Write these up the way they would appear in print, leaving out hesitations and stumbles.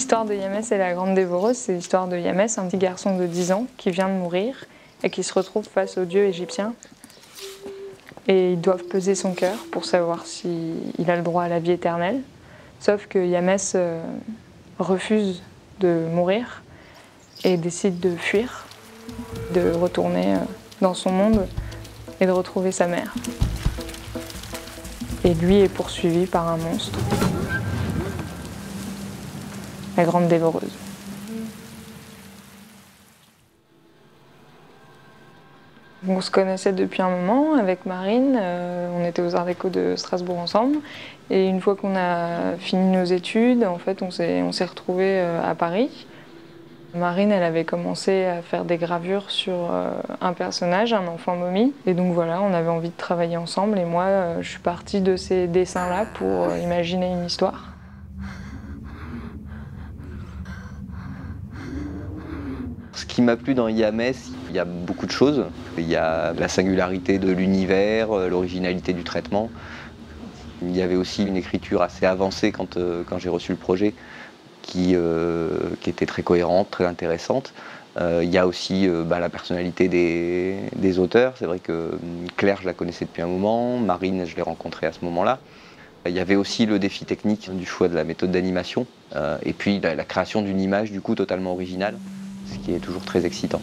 L'histoire de Yamès et la Grande Dévoreuse, c'est l'histoire de Yamès, un petit garçon de 10 ans qui vient de mourir et qui se retrouve face aux dieux égyptiens. Et ils doivent peser son cœur pour savoir s'il a le droit à la vie éternelle. Sauf que Yamès refuse de mourir et décide de fuir, de retourner dans son monde et de retrouver sa mère. Et lui est poursuivi par un monstre, la Grande Dévoreuse. On se connaissait depuis un moment avec Marine, on était aux Arts Déco de Strasbourg ensemble. Et une fois qu'on a fini nos études, en fait, on s'est retrouvés à Paris. Marine, elle avait commencé à faire des gravures sur un personnage, un enfant momie. Et donc voilà, on avait envie de travailler ensemble. Et moi, je suis partie de ces dessins-là pour imaginer une histoire. Ce qui m'a plu dans Yamès, il y a beaucoup de choses. Il y a la singularité de l'univers, l'originalité du traitement. Il y avait aussi une écriture assez avancée quand j'ai reçu le projet, qui était très cohérente, très intéressante. Il y a aussi la personnalité des auteurs. C'est vrai que Claire, je la connaissais depuis un moment. Marine, je l'ai rencontrée à ce moment-là. Il y avait aussi le défi technique du choix de la méthode d'animation. Et puis la création d'une image du coup totalement originale, ce qui est toujours très excitant.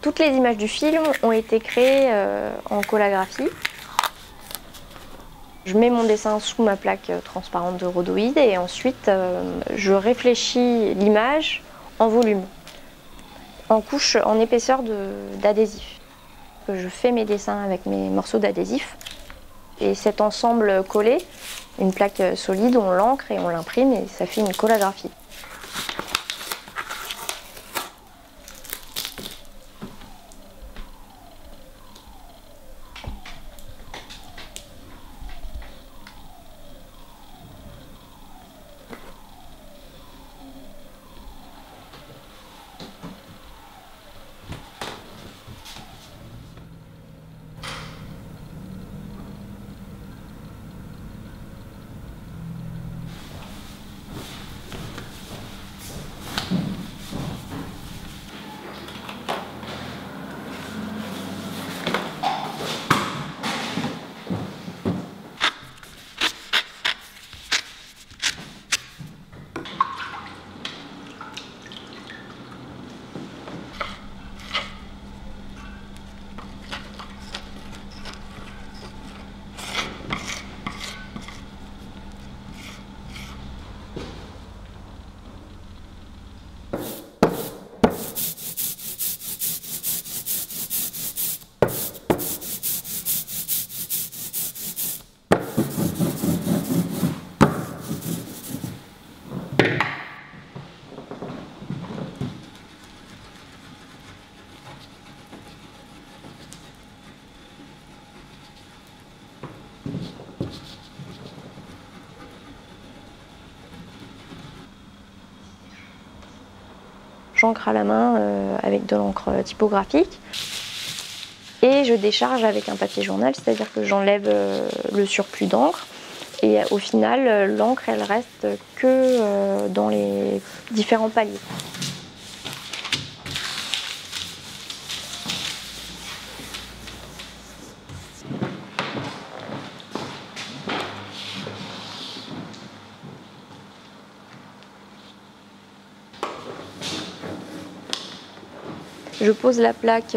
Toutes les images du film ont été créées en collagraphie. Je mets mon dessin sous ma plaque transparente de rhodoïde et ensuite je réfléchis l'image en volume, en couche, en épaisseur d'adhésif. Je fais mes dessins avec mes morceaux d'adhésif et cet ensemble collé, une plaque solide, on l'encre et on l'imprime et ça fait une collagraphie. J'encre à la main avec de l'encre typographique et je décharge avec un papier journal, c'est-à-dire que j'enlève le surplus d'encre et au final l'encre elle reste que dans les différents paliers. Je pose la plaque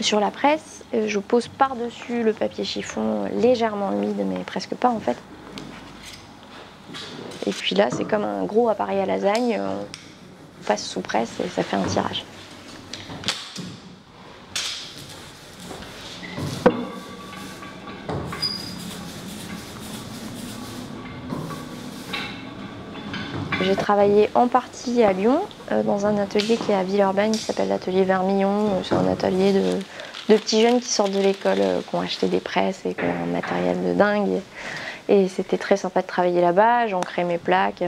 sur la presse, je pose par-dessus le papier chiffon légèrement humide, mais presque pas en fait. Et puis là, c'est comme un gros appareil à lasagne, on passe sous presse et ça fait un tirage. J'ai travaillé en partie à Lyon, dans un atelier qui est à Villeurbanne, qui s'appelle l'atelier Vermillon. C'est un atelier de petits jeunes qui sortent de l'école, qui ont acheté des presses et qui ont un matériel de dingue. Et c'était très sympa de travailler là-bas, j'ancrais mes plaques.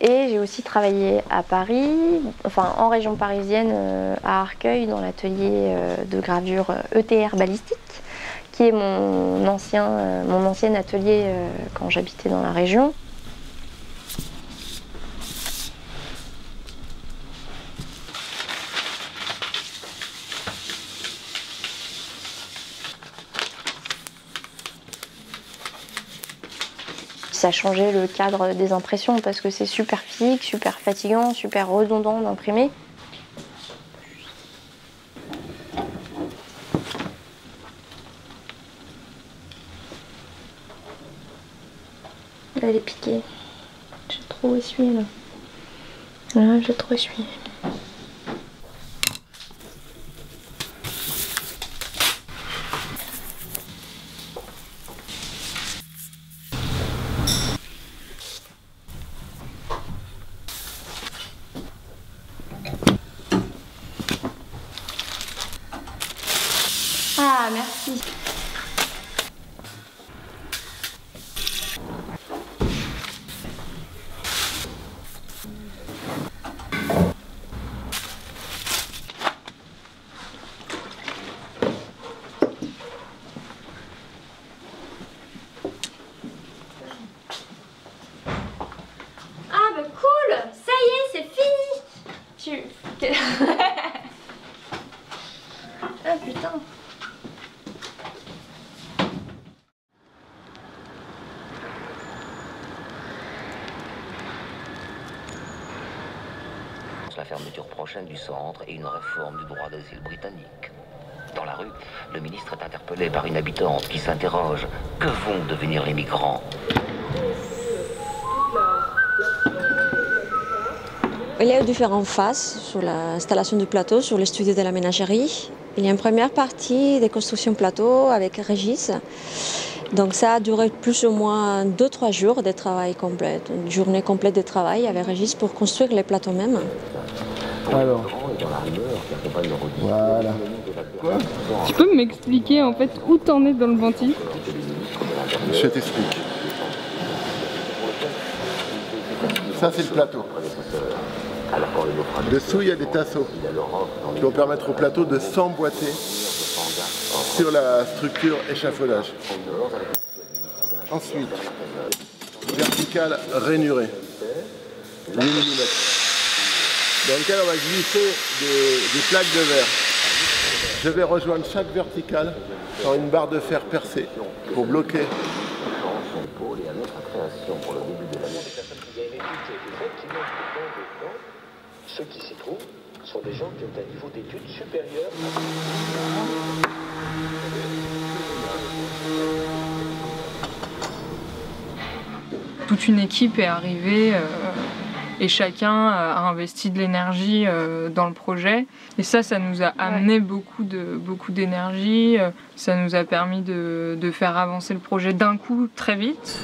Et j'ai aussi travaillé à Paris, enfin en région parisienne, à Arcueil, dans l'atelier de gravure ETR balistique, qui est mon ancien atelier quand j'habitais dans la région. Ça a changé le cadre des impressions parce que c'est super physique, super fatigant, super redondant d'imprimer. Elle est piquée. J'ai trop essuyé là. Là, j'ai trop essuyé. Ah, merci. Ah bah cool, ça y est, c'est fini. Ah putain. La fermeture prochaine du centre et une réforme du droit d'asile britannique. Dans la rue, le ministre est interpellé par une habitante qui s'interroge. Que vont devenir les migrants? Il y a eu différentes phases sur l'installation du plateau, sur les studios de la ménagerie. Il y a une première partie de construction plateau avec Régis. Donc ça a duré plus ou moins 2-3 jours de travail complet, une journée complète de travail avec Régis pour construire les plateaux même. Alors, voilà. Tu peux m'expliquer en fait où t'en es dans le venti? Je t'explique. Ça c'est le plateau. Dessous il y a des tasseaux qui vont permettre au plateau de s'emboîter sur la structure échafaudage. Ensuite, verticale rainurée, 8 mm, dans lequel on va glisser des plaques de verre. Je vais rejoindre chaque verticale par une barre de fer percée pour bloquer. Ceux qui s'y trouvent sont des gens qui ont un niveau d'études supérieur Toute une équipe est arrivée et chacun a investi de l'énergie dans le projet. Et ça nous a amené beaucoup d'énergie. Ça nous a permis de faire avancer le projet d'un coup très vite.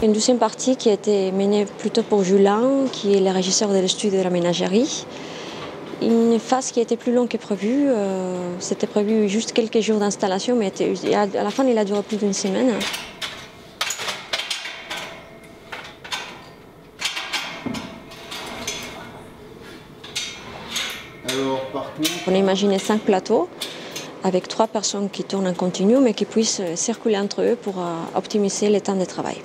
Une deuxième partie qui a été menée plutôt pour Julien, qui est le régisseur de l'étude de la ménagerie. Une phase qui a été plus longue que prévu. C'était prévu juste quelques jours d'installation, mais à la fin, il a duré plus d'une semaine. Alors, par contre, on a imaginé 5 plateaux avec 3 personnes qui tournent en continu, mais qui puissent circuler entre eux pour optimiser le temps de travail.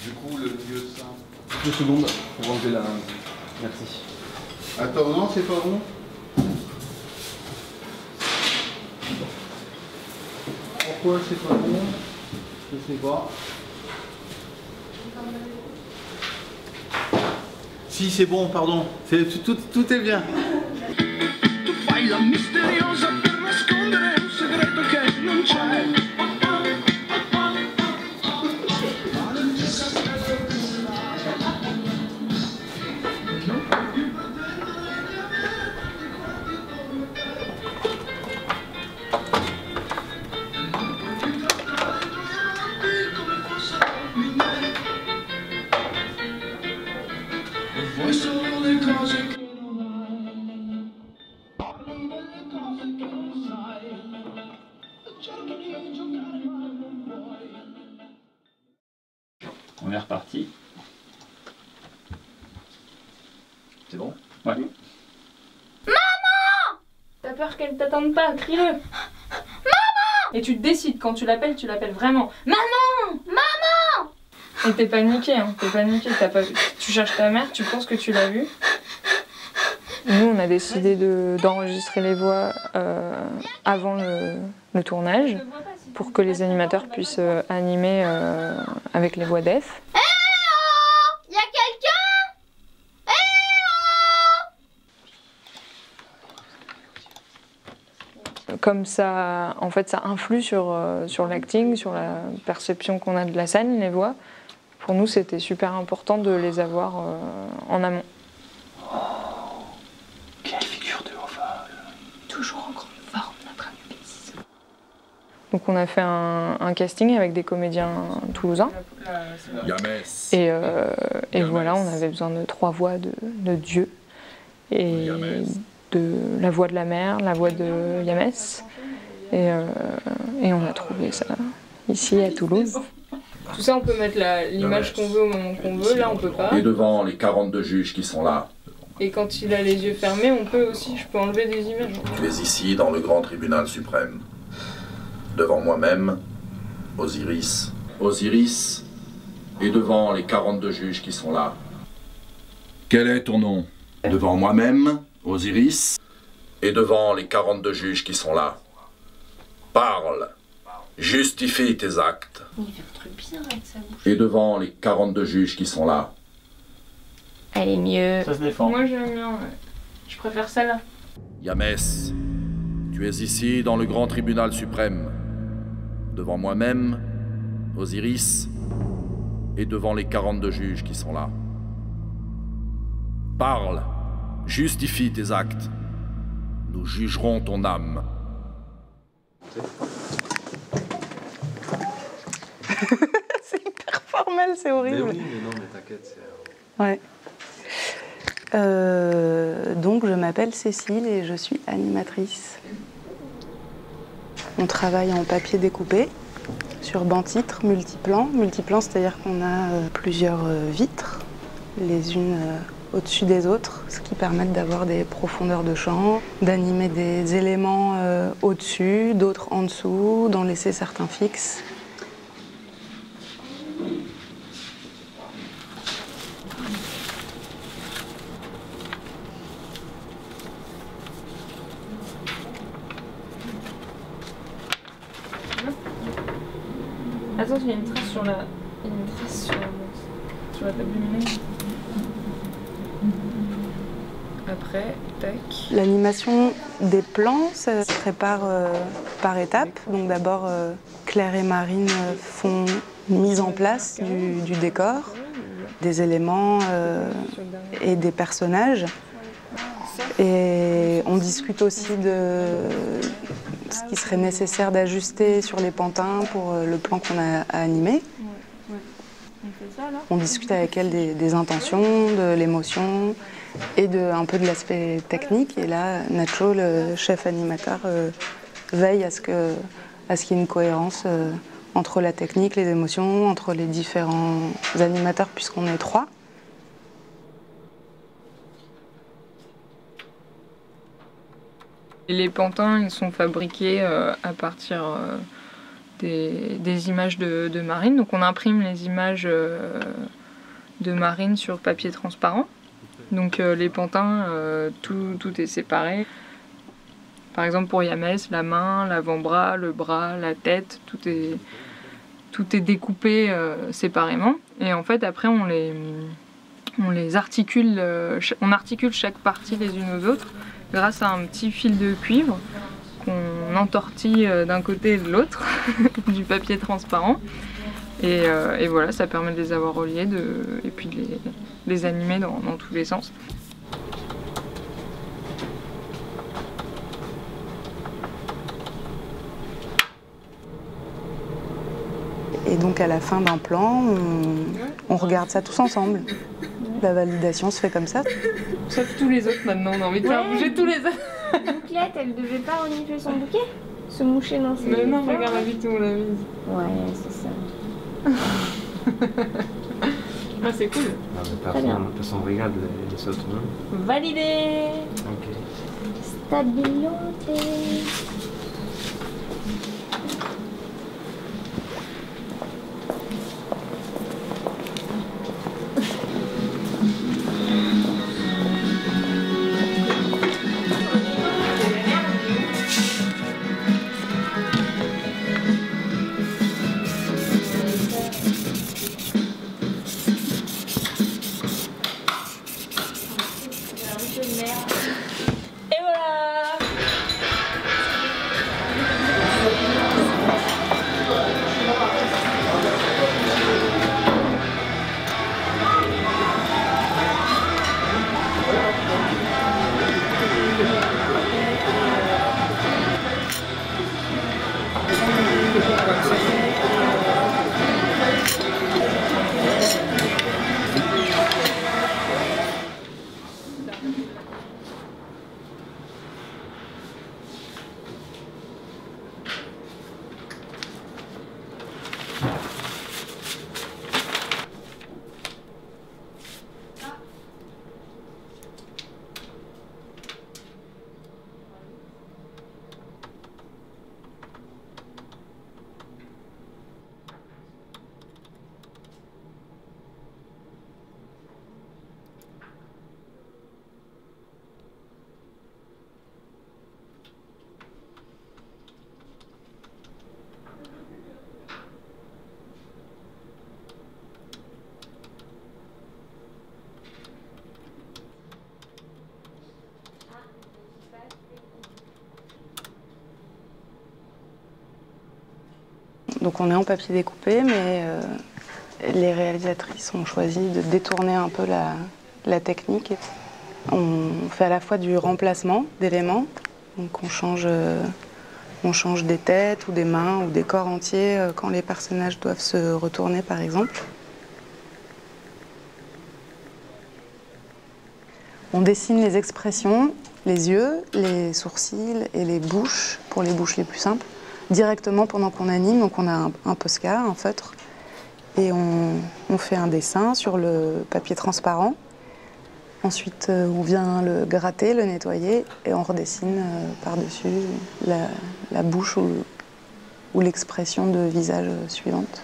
du coup, le mieux simple. 2 secondes pour enlever la... Merci. Attends, non, c'est pas bon. Pourquoi c'est pas bon? Je sais pas. Si, c'est bon, pardon. Tout est bien. On est reparti. C'est bon? Ouais. Maman! T'as peur qu'elle t'attende pas, crie-le. Maman! Et tu te décides, quand tu l'appelles vraiment. Maman! Maman! Et t'es paniqué, hein, tu cherches ta mère, tu penses que tu l'as vue. Nous, on a décidé d'enregistrer les voix avant le tournage pour que les animateurs puissent animer avec les voix d'EF. Eh oh! Y a quelqu'un? Eh oh! Comme ça, en fait, ça influe sur l'acting, sur la perception qu'on a de la scène, les voix. Pour nous, c'était super important de les avoir en amont. Quelle figure de ovale. Toujours en grande forme, notre ami Bétis. Donc on a fait un casting avec des comédiens toulousains. Yamès. Et voilà, on avait besoin de 3 voix de Dieu. Et de la voix de la mère, la voix de Yamès. Et on a trouvé ça ici à Toulouse. Tout ça, on peut mettre l'image qu'on veut au moment qu'on veut. Là, on peut pas. Et devant les 42 juges qui sont là. Et quand il a les yeux fermés, on peut aussi, je peux enlever des images. Tu es ici dans le grand tribunal suprême. Devant moi-même, Osiris. Osiris, et devant les 42 juges qui sont là. Quel est ton nom? Devant moi-même, Osiris, et devant les 42 juges qui sont là. Parle. Justifie tes actes. Il fait un truc bizarre avec sa bouche. Et devant les 42 juges qui sont là. Elle est mieux. Ça se défend. Moi, j'aime bien, ouais. Je préfère celle-là. Yamès, tu es ici dans le grand tribunal suprême. Devant moi-même, Osiris, et devant les 42 juges qui sont là. Parle, justifie tes actes. Nous jugerons ton âme. C'est hyper formel, c'est horrible. Mais oui, mais non, mais t'inquiète, c'est... Ouais. Donc je m'appelle Cécile et je suis animatrice. On travaille en papier découpé sur banc-titre, multiplan. Multiplan, c'est-à-dire qu'on a plusieurs vitres, les unes au-dessus des autres, ce qui permet d'avoir des profondeurs de champ, d'animer des éléments au-dessus, d'autres en dessous, d'en laisser certains fixes. Attends, il y a une trace sur la table lumineuse. Après, tac. L'animation des plans, ça se prépare par étapes. Donc d'abord, Claire et Marine font une mise en place du décor, des éléments et des personnages. Et on discute aussi de ce qui serait nécessaire d'ajuster sur les pantins pour le plan qu'on a à animer. On discute avec elle des intentions, de l'émotion et un peu de l'aspect technique. Et là, Nacho, le chef animateur, veille à ce qu'il y ait une cohérence entre la technique, les émotions, entre les différents animateurs, puisqu'on est 3. Les pantins, ils sont fabriqués à partir des images de Marine. Donc on imprime les images de Marine sur papier transparent. Donc les pantins, tout est séparé. Par exemple pour Yamès, la main, l'avant-bras, le bras, la tête, tout est découpé séparément. Et en fait après on les articule, on articule chaque partie les unes aux autres grâce à un petit fil de cuivre qu'on entortille d'un côté et de l'autre du papier transparent. Et voilà, ça permet de les avoir reliés et puis de les animer dans tous les sens. Et donc à la fin d'un plan, on regarde ça tous ensemble. La validation se fait comme ça. Sauf tous les autres maintenant, on a envie de faire bouger tous les autres. Bouclette, elle devait pas renifler son bouquet? Se moucher dans ses... Mais non, regarde la vie, tout le monde l'a vu. Ouais, c'est ça. Ah, c'est cool. Ah, mais de toute façon, regarde les autres. Validé. Ok. Stabilité. Et voilà. Donc on est en papier découpé, mais les réalisatrices ont choisi de détourner un peu la technique. On fait à la fois du remplacement d'éléments, donc on change des têtes ou des mains ou des corps entiers quand les personnages doivent se retourner par exemple. On dessine les expressions, les yeux, les sourcils et les bouches, pour les bouches les plus simples, directement pendant qu'on anime. Donc on a un Posca, un feutre, et on fait un dessin sur le papier transparent. Ensuite, on vient le gratter, le nettoyer, et on redessine par-dessus la bouche ou l'expression de visage suivante.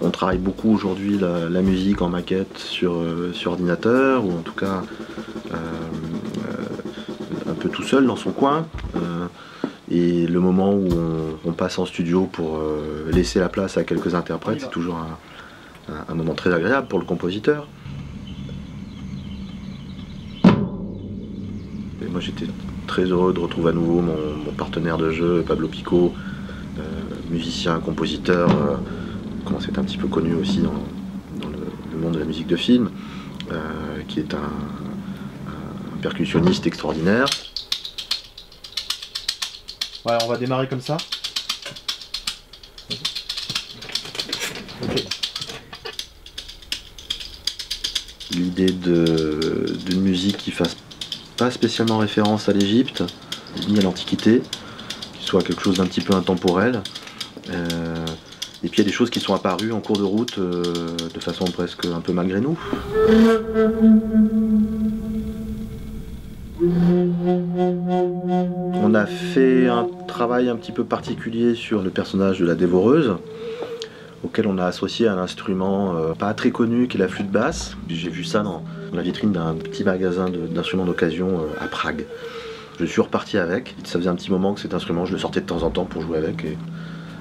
On travaille beaucoup aujourd'hui la musique en maquette sur ordinateur, ou en tout cas un peu tout seul dans son coin. Et le moment où on passe en studio pour laisser la place à quelques interprètes, c'est toujours un moment très agréable pour le compositeur. Et moi j'étais très heureux de retrouver à nouveau mon partenaire de jeu, Pablo Pico, musicien, compositeur, commence à être un petit peu connu aussi dans le monde de la musique de film, qui est un percussionniste extraordinaire. Ouais, on va démarrer comme ça. Okay. L'idée d'une musique qui fasse pas spécialement référence à l'Égypte, ni à l'Antiquité, qui soit quelque chose d'un petit peu intemporel. Et puis il y a des choses qui sont apparues en cours de route de façon presque un peu malgré nous. On a fait un travail un petit peu particulier sur le personnage de la dévoreuse, auquel on a associé un instrument pas très connu qui est la flûte basse. J'ai vu ça dans la vitrine d'un petit magasin d'instruments d'occasion à Prague. Je suis reparti avec. Ça faisait un petit moment que cet instrument, je le sortais de temps en temps pour jouer avec. Et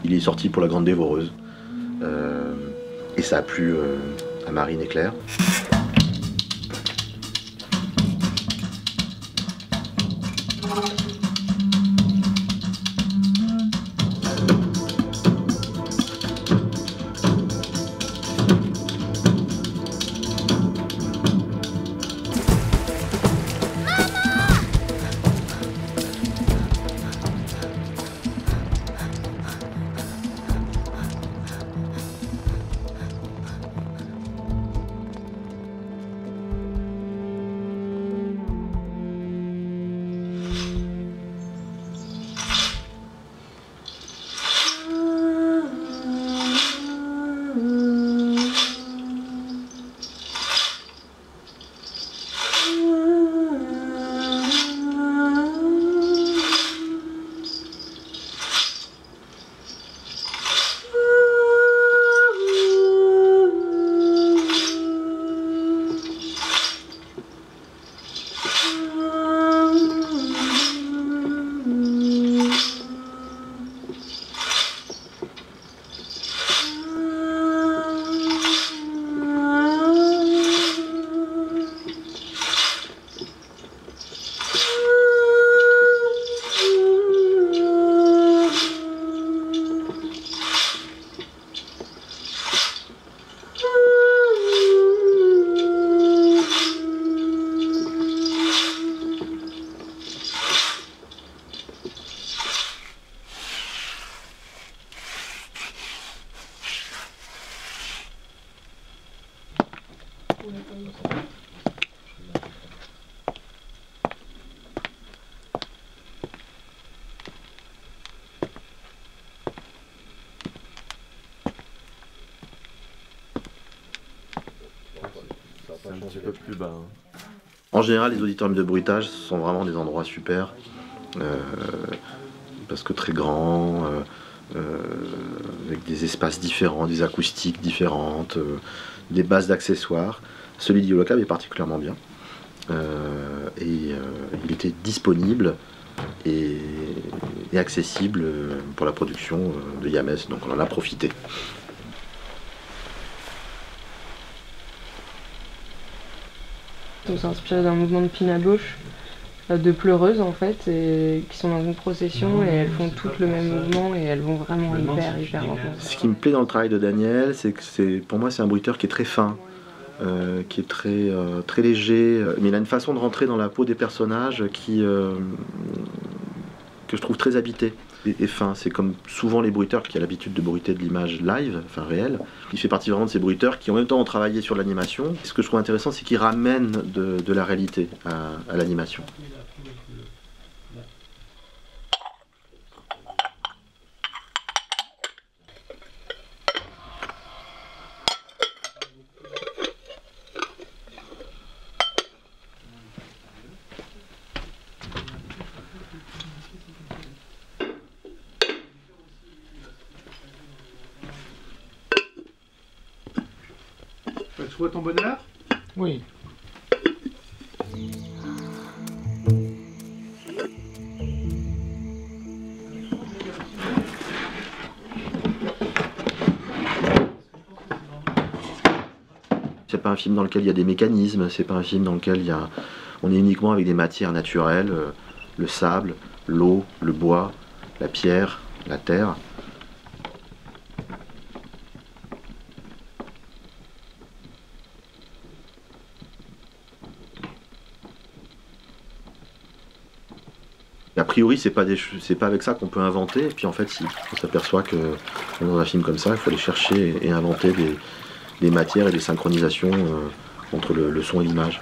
il est sorti pour la grande dévoreuse. Et ça a plu à Marine et Claire. Un petit peu plus bas. En général, les auditoriums de bruitage sont vraiment des endroits super, parce que très grands, avec des espaces différents, des acoustiques différentes, des bases d'accessoires. Celui d'Iolocab est particulièrement bien. Il était disponible et accessible pour la production de Yames, donc on en a profité. On s'est inspiré d'un mouvement de Pina Bausch, de pleureuses en fait, et qui sont dans une procession et elles font toutes le même mouvement et elles vont vraiment hyper lentement. Ce qui me plaît dans le travail de Daniel, c'est que pour moi c'est un bruiteur qui est très fin, qui est très léger, mais il a une façon de rentrer dans la peau des personnages que je trouve très habité et fin. C'est comme souvent les bruiteurs qui ont l'habitude de bruiter de l'image live, enfin réelle. Il fait partie vraiment de ces bruiteurs qui en même temps ont travaillé sur l'animation. Ce que je trouve intéressant, c'est qu'ils ramènent de la réalité à l'animation. Tu vois ton bonheur? Oui. C'est pas un film dans lequel il y a des mécanismes, c'est pas un film dans lequel on est uniquement avec des matières naturelles, le sable, l'eau, le bois, la pierre, la terre. A priori, c'est pas avec ça qu'on peut inventer, et puis en fait, si on s'aperçoit que dans un film comme ça, il faut aller chercher et inventer des matières et des synchronisations entre le son et l'image.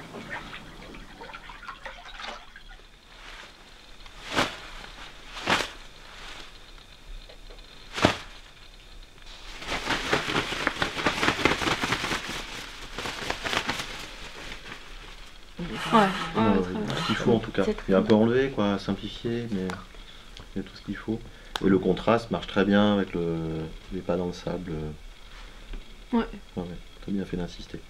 Ouais, Ce qu'il faut en tout cas. Il est un peu enlevé, quoi, simplifié, mais il y a tout ce qu'il faut. Et le contraste marche très bien avec les pas dans le sable. Ouais. Ouais, très bien fait d'insister.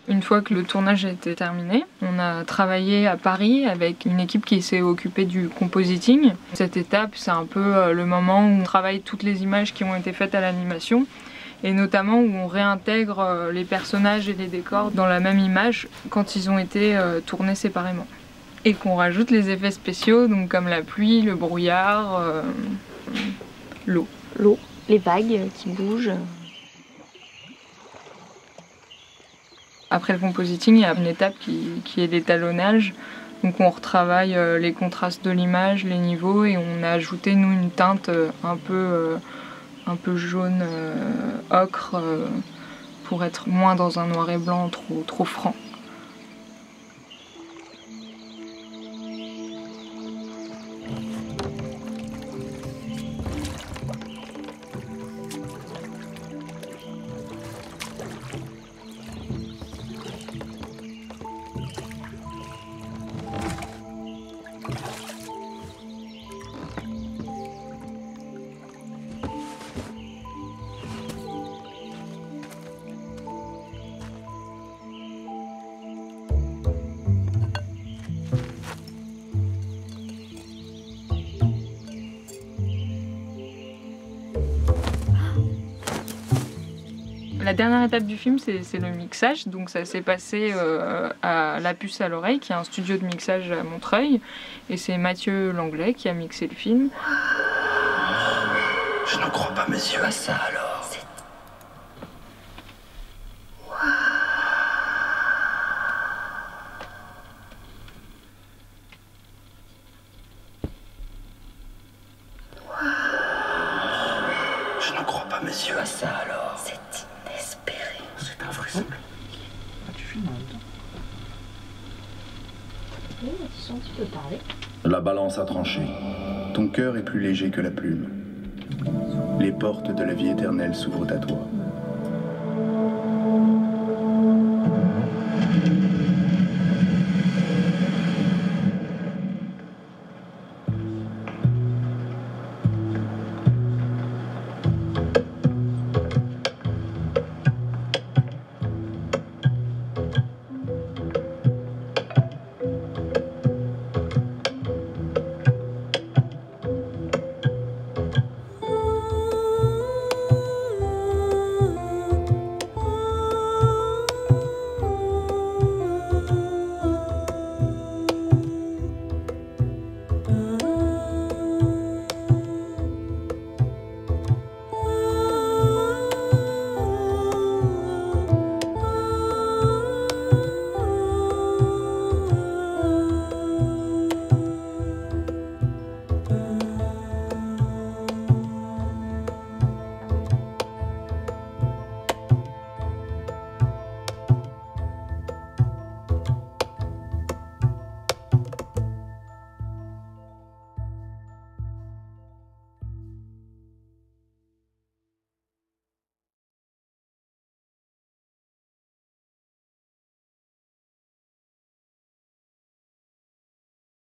Une fois que le tournage a été terminé, on a travaillé à Paris avec une équipe qui s'est occupée du compositing. Cette étape, c'est un peu le moment où on travaille toutes les images qui ont été faites à l'animation et notamment où on réintègre les personnages et les décors dans la même image quand ils ont été tournés séparément. Et qu'on rajoute les effets spéciaux, donc comme la pluie, le brouillard, l'eau. L'eau, les vagues qui bougent. Après le compositing, il y a une étape qui est l'étalonnage. Donc on retravaille les contrastes de l'image, les niveaux, et on a ajouté nous une teinte un peu jaune ocre pour être moins dans un noir et blanc trop franc. La dernière étape du film, c'est le mixage. Donc ça s'est passé à La Puce à l'oreille, qui est un studio de mixage à Montreuil. Et c'est Mathieu Langlais qui a mixé le film. Je n'en crois pas mes yeux à ça alors. Je n'en crois pas mes yeux à ça alors. C'est inespéré. C'est invraisemblable. Tu filmes en même temps. Oui, tu sens que tu peux parler. La balance a tranché. Ton cœur est plus léger que la plume. Les portes de la vie éternelle s'ouvrent à toi.